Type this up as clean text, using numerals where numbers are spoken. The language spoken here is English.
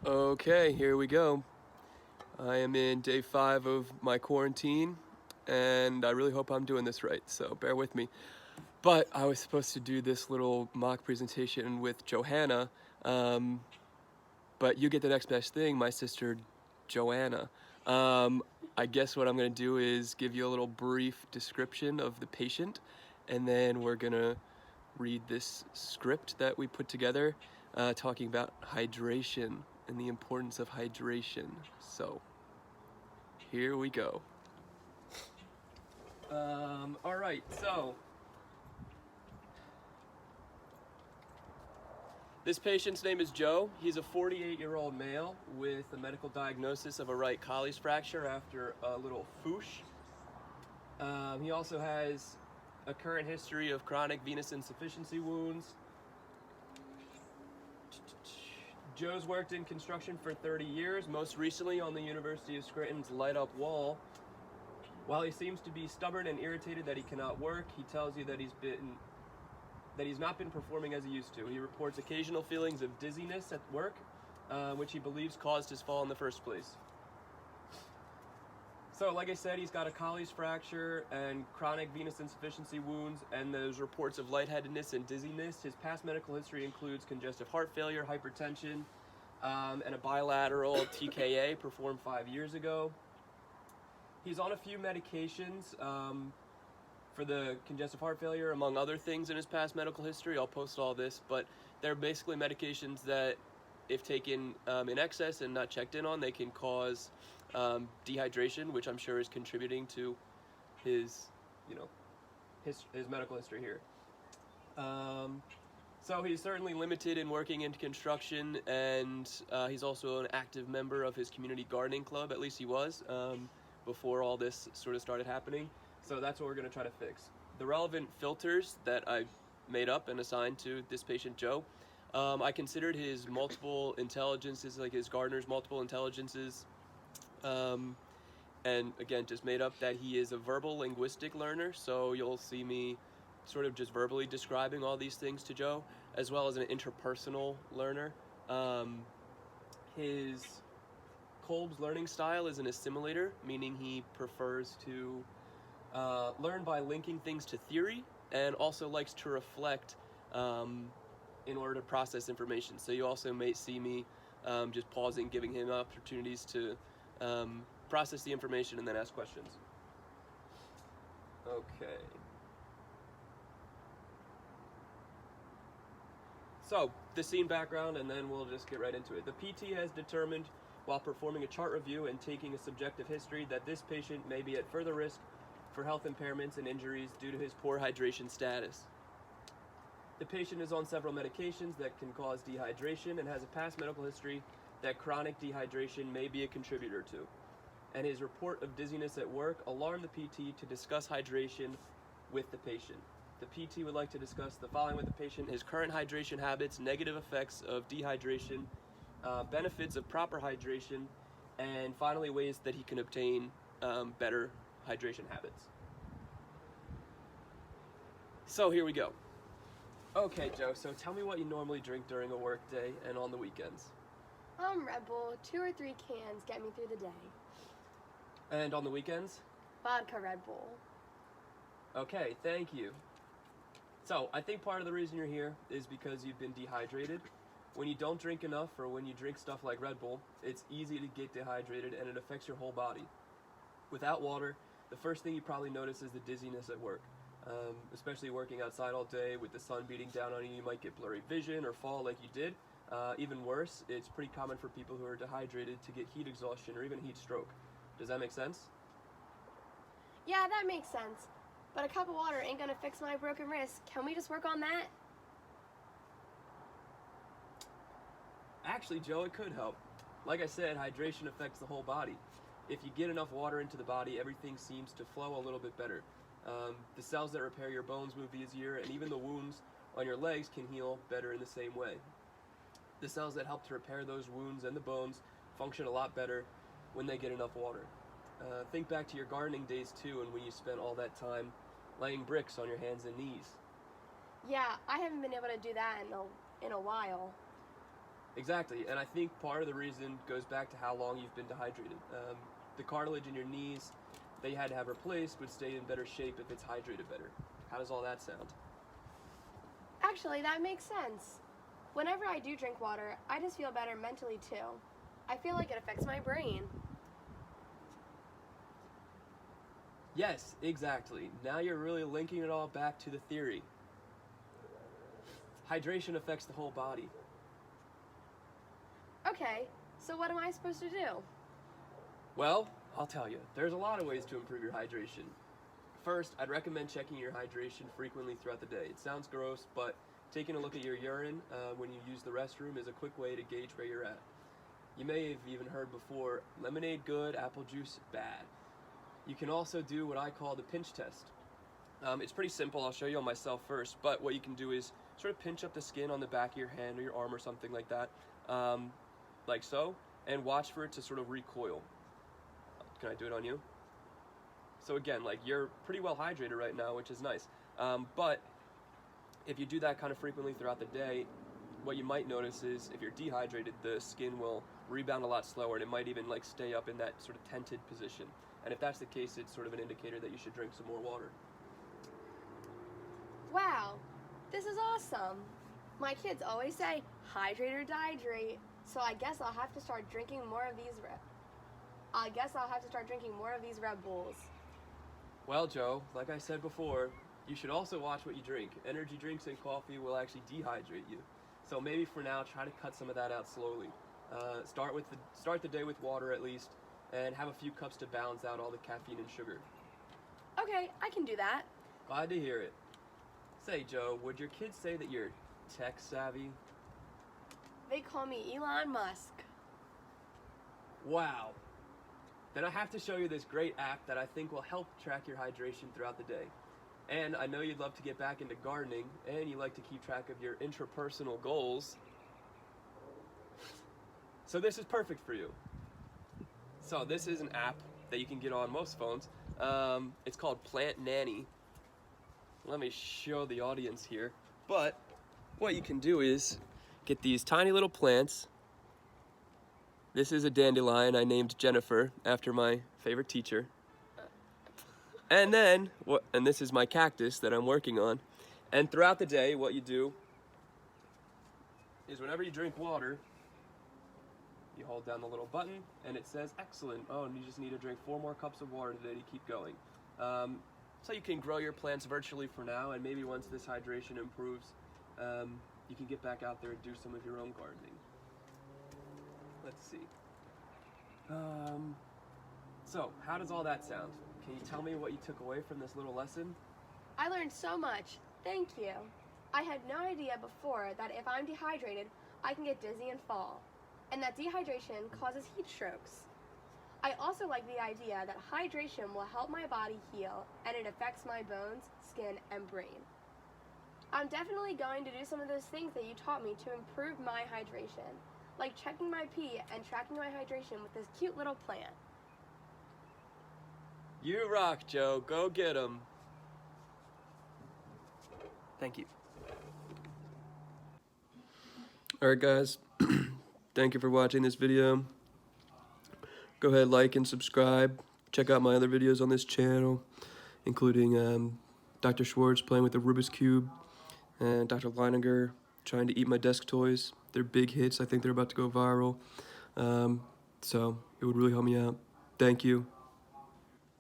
Okay, here we go. I am in day 5 of my quarantine, and I really hope I'm doing this right, so bear with me. But I was supposed to do this little mock presentation with Johanna, um, but you get the next best thing, my sister Joanna. I guess what I'm going to do is give you a little brief description of the patient, and then we're going to read this script that we put together talking about hydration and the importance of hydration. So, here we go. All right, so this patient's name is Joe. He's a 48-year-old male with a medical diagnosis of a right Colles fracture after a little foosh. He also has a current history of chronic venous insufficiency wounds. Joe's worked in construction for 30 years, most recently on the University of Scranton's Light Up Wall. While he seems to be stubborn and irritated that he cannot work, he tells you that he's not been performing as he used to. He reports occasional feelings of dizziness at work, which he believes caused his fall in the first place. So, like I said, he's got a Colles fracture and chronic venous insufficiency wounds, and those reports of lightheadedness and dizziness. His past medical history includes congestive heart failure, hypertension, and a bilateral TKA performed 5 years ago. He's on a few medications for the congestive heart failure, among other things in his past medical history. I'll post all this, but they're basically medications that, if taken in excess and not checked in on, they can cause dehydration, which I'm sure is contributing to his medical history here. So he's certainly limited in working in construction, and he's also an active member of his community gardening club. At least he was before all this sort of started happening. So that's what we're going to try to fix. The relevant filters that I made up and assigned to this patient, Joe, I considered his multiple intelligences, like his gardener's multiple intelligences, and again, just made up that he is a verbal linguistic learner, so you'll see me sort of just verbally describing all these things to Joe, as well as an interpersonal learner. His Kolb's learning style is an assimilator, meaning he prefers to learn by linking things to theory, and also likes to reflect in order to process information. So you also may see me just pausing, giving him opportunities to process the information and then ask questions. Okay. So, the scene background, and then we'll just get right into it. The PT has determined, while performing a chart review and taking a subjective history, that this patient may be at further risk for health impairments and injuries due to his poor hydration status. The patient is on several medications that can cause dehydration and has a past medical history that chronic dehydration may be a contributor to. And his report of dizziness at work alarmed the PT to discuss hydration with the patient. The PT would like to discuss the following with the patient: his current hydration habits, negative effects of dehydration, benefits of proper hydration, and finally ways that he can obtain better hydration habits. So here we go. Okay, Joe, so tell me what you normally drink during a work day and on the weekends. Red Bull, 2 or 3 cans get me through the day. And on the weekends? Vodka Red Bull. Okay, thank you. So, I think part of the reason you're here is because you've been dehydrated. When you don't drink enough, or when you drink stuff like Red Bull, it's easy to get dehydrated and it affects your whole body. Without water, the first thing you probably notice is the dizziness at work. Especially working outside all day with the sun beating down on you, you might get blurry vision or fall like you did. Even worse, it's pretty common for people who are dehydrated to get heat exhaustion or even heat stroke. Does that make sense? Yeah, that makes sense. But a cup of water ain't gonna fix my broken wrist. Can we just work on that? Actually, Joe, it could help. Like I said, hydration affects the whole body. If you get enough water into the body, everything seems to flow a little bit better. The cells that repair your bones move easier, and even the wounds on your legs can heal better in the same way. The cells that help to repair those wounds and the bones function a lot better when they get enough water. Think back to your gardening days too, and when you spent all that time laying bricks on your hands and knees. Yeah, I haven't been able to do that in a while. Exactly, and I think part of the reason goes back to how long you've been dehydrated. The cartilage in your knees that you had to have replaced would stay in better shape if it's hydrated better. How does all that sound? Actually, that makes sense. Whenever I do drink water, I just feel better mentally too. I feel like it affects my brain. Yes, exactly. Now you're really linking it all back to the theory. Hydration affects the whole body. Okay, so what am I supposed to do? Well, I'll tell you, there's a lot of ways to improve your hydration. First, I'd recommend checking your hydration frequently throughout the day. It sounds gross, but taking a look at your urine when you use the restroom is a quick way to gauge where you're at. You may have even heard before, lemonade good, apple juice bad. You can also do what I call the pinch test. It's pretty simple. I'll show you on myself first, but what you can do is sort of pinch up the skin on the back of your hand or your arm or something like that, like so, and watch for it to sort of recoil. Can I do it on you? So again, like, you're pretty well hydrated right now, which is nice. But if you do that kind of frequently throughout the day, what you might notice is if you're dehydrated, the skin will rebound a lot slower, and it might even like stay up in that sort of tented position. And if that's the case, it's sort of an indicator that you should drink some more water. Wow, this is awesome. My kids always say, hydrate or dehydrate, so I guess I'll have to start drinking more of these Red Bulls. Well, Joe, like I said before, you should also watch what you drink. Energy drinks and coffee will actually dehydrate you. So maybe for now, try to cut some of that out slowly. Start the day with water at least, and have a few cups to balance out all the caffeine and sugar. Okay, I can do that. Glad to hear it. Say, Joe, would your kids say that you're tech savvy? They call me Elon Musk. Wow. Then I have to show you this great app that I think will help track your hydration throughout the day. And I know you'd love to get back into gardening, and you like to keep track of your intrapersonal goals. So this is perfect for you. So this is an app that you can get on most phones. It's called Plant Nanny. Let me show the audience here. But what you can do is get these tiny little plants. This is a dandelion I named Jennifer after my favorite teacher. And then, and this is my cactus that I'm working on. And throughout the day, what you do is whenever you drink water, you hold down the little button and it says, excellent. Oh, and you just need to drink 4 more cups of water today to keep going. So you can grow your plants virtually for now, and maybe once this hydration improves, you can get back out there and do some of your own gardening. Let's see. So, how does all that sound? Can you tell me what you took away from this little lesson? I learned so much. Thank you. I had no idea before that if I'm dehydrated, I can get dizzy and fall, and that dehydration causes heat strokes. I also like the idea that hydration will help my body heal, and it affects my bones, skin, and brain. I'm definitely going to do some of those things that you taught me to improve my hydration, like checking my pee and tracking my hydration with this cute little plant. You rock, Joe. Go get 'em. Thank you. Alright guys, thank you for watching this video. Go ahead, like and subscribe. Check out my other videos on this channel, including Dr. Schwartz playing with the Rubik's Cube, and Dr. Leininger trying to eat my desk toys. They're big hits. I think they're about to go viral. So it would really help me out. Thank you.